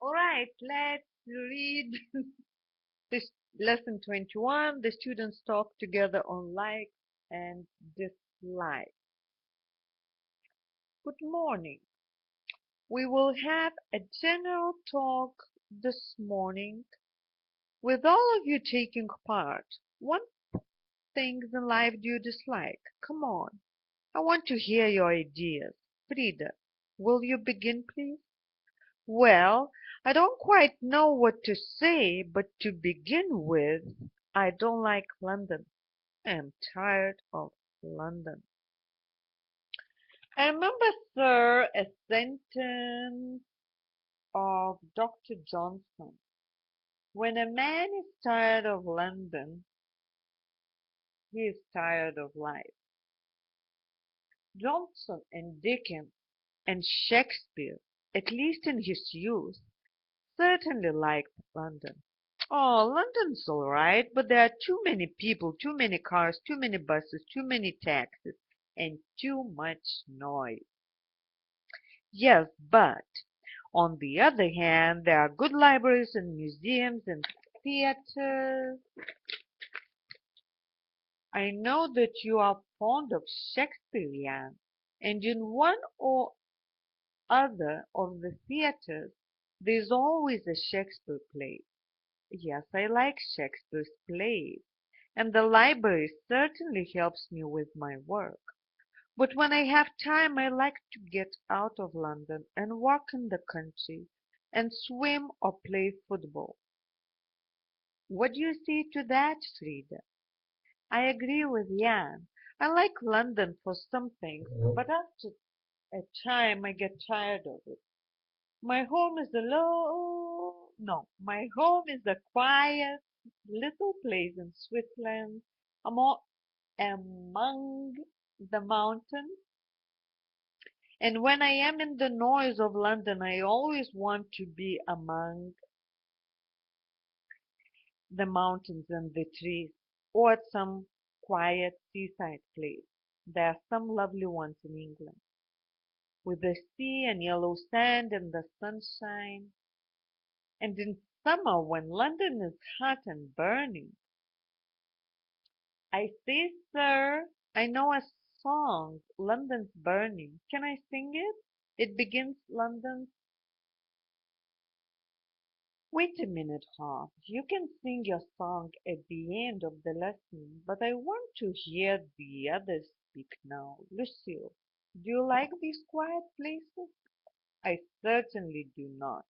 All right, let's read this lesson 21. The students talk together on likes and dislikes. Good morning. We will have a general talk this morning with all of you taking part. What things in life do you dislike? Come on. I want to hear your ideas. Frida, will you begin, please? Well, I don't quite know what to say, but to begin with, I don't like London. I am tired of London. I remember, sir, a sentence of Dr. Johnson. When a man is tired of London, he is tired of life. Johnson and Dickens and Shakespeare, at least in his youth, certainly liked London. Oh, London's all right, but there are too many people, too many cars, too many buses, too many taxis, and too much noise. Yes, but on the other hand, there are good libraries and museums and theaters. I know that you are fond of Shakespeare, Jan, and in one or other of the theaters there's always a Shakespeare play. Yes, I like Shakespeare's plays, and the library certainly helps me with my work. But when I have time, I like to get out of London and walk in the country and swim or play football. What do you say to that, Frida? I agree with Jan. I like London for some things, but after a time I get tired of it. My home is a low, no, my home is a quiet little place in Switzerland, among the mountains. And when I am in the noise of London, I always want to be among the mountains and the trees, or at some quiet seaside place. There are some lovely ones in England, with the sea and yellow sand and the sunshine. And in summer, when London is hot and burning, I say, sir, I know a song, London's Burning. Can I sing it? It begins London's. Wait a minute, Hop. You can sing your song at the end of the lesson, but I want to hear the others speak now. Lucille, do you like these quiet places? I certainly do not.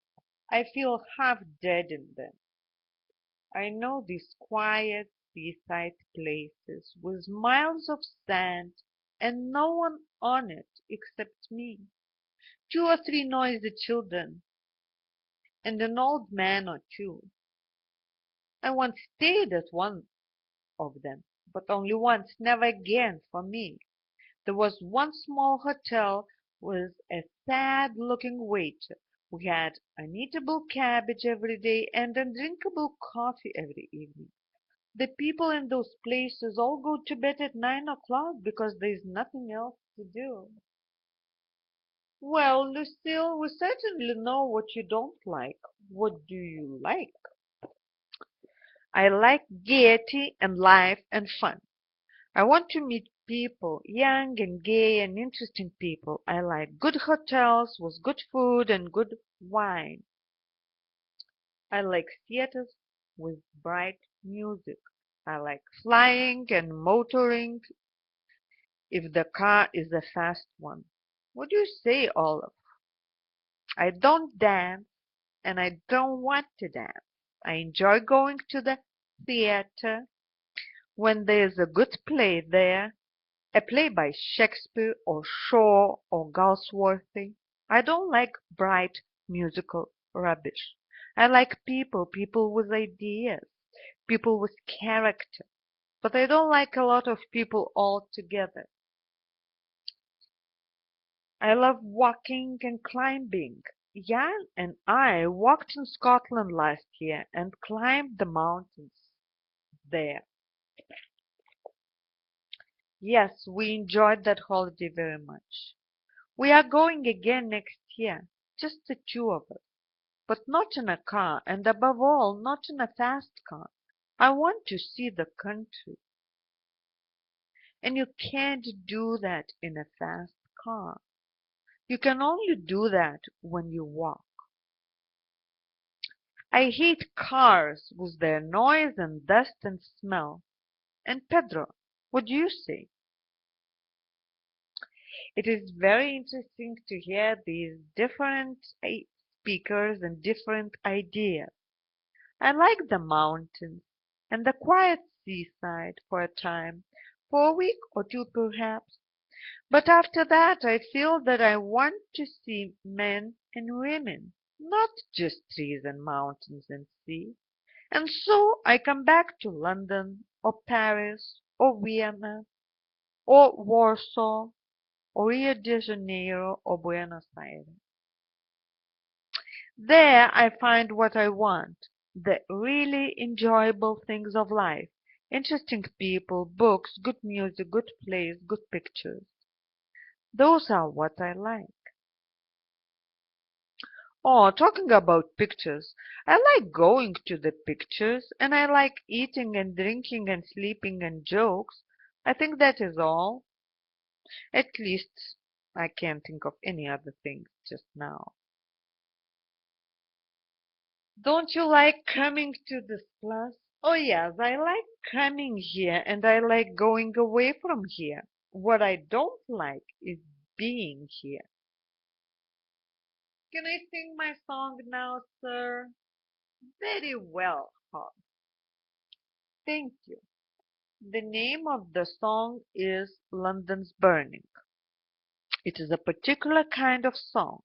I feel half dead in them. I know these quiet seaside places with miles of sand and no one on it except me, two or three noisy children, and an old man or two. I once stayed at one of them, but only once, never again for me. There was one small hotel with a sad-looking waiter who had uneatable cabbage every day and undrinkable coffee every evening. The people in those places all go to bed at 9 o'clock because there is nothing else to do. Well, Lucille, we certainly know what you don't like. What do you like? I like gaiety and life and fun. I want to meet people, young and gay and interesting people. I like good hotels with good food and good wine. I like theaters with bright music. I like flying and motoring if the car is a fast one. What do you say, Olive? I don't dance and I don't want to dance. I enjoy going to the theater when there's a good play there, a play by Shakespeare or Shaw or Galsworthy. I don't like bright musical rubbish. I like people, people with ideas, people with character. But I don't like a lot of people all together. I love walking and climbing. Jan and I walked in Scotland last year and climbed the mountains there. Yes, we enjoyed that holiday very much. We are going again next year, just the two of us. but not in a car, and above all, not in a fast car. I want to see the country. And you can't do that in a fast car. You can only do that when you walk. I hate cars with their noise and dust and smell. And Pedro, what do you say? It is very interesting to hear these different speakers and different ideas. I like the mountains and the quiet seaside for a time, for a week or two perhaps. But after that I feel that I want to see men and women, not just trees and mountains and sea. And so I come back to London or Paris or Vienna or Warsaw or Rio de Janeiro or Buenos Aires. There I find what I want, the really enjoyable things of life, interesting people, books, good music, good plays, good pictures. Those are what I like. Oh, talking about pictures, I like going to the pictures, and I like eating and drinking and sleeping and jokes. I think that is all. At least I can't think of any other things just now. Don't you like coming to this class? Oh yes, I like coming here and I like going away from here. What I don't like is being here. Can I sing my song now, sir? Very well, Hob. Thank you. The name of the song is London's Burning. It is a particular kind of song.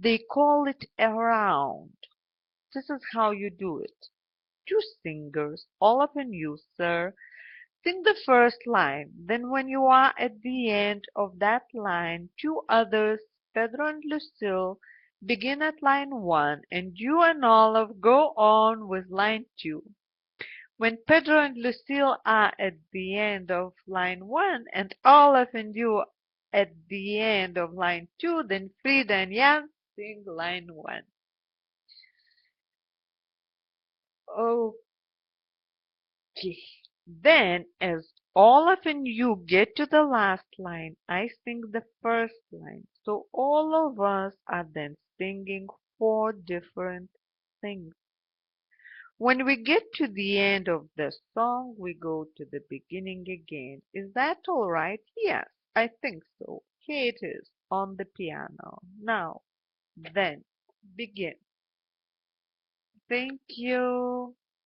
They call it a round. This is how you do it. Two singers, all up in you, sir, sing the first line. Then when you are at the end of that line, two others, Pedro and Lucille, begin at line 1, and you and Olive go on with line 2. When Pedro and Lucille are at the end of line 1, and Olive and you at the end of line 2, then Frida and Jan sing line 1. Okay. Then, as all of you get to the last line, I sing the first line. So all of us are then singing four different things. When we get to the end of the song, we go to the beginning again. Is that all right? Yes, I think so. Here it is on the piano. Now, then, begin. Thank you.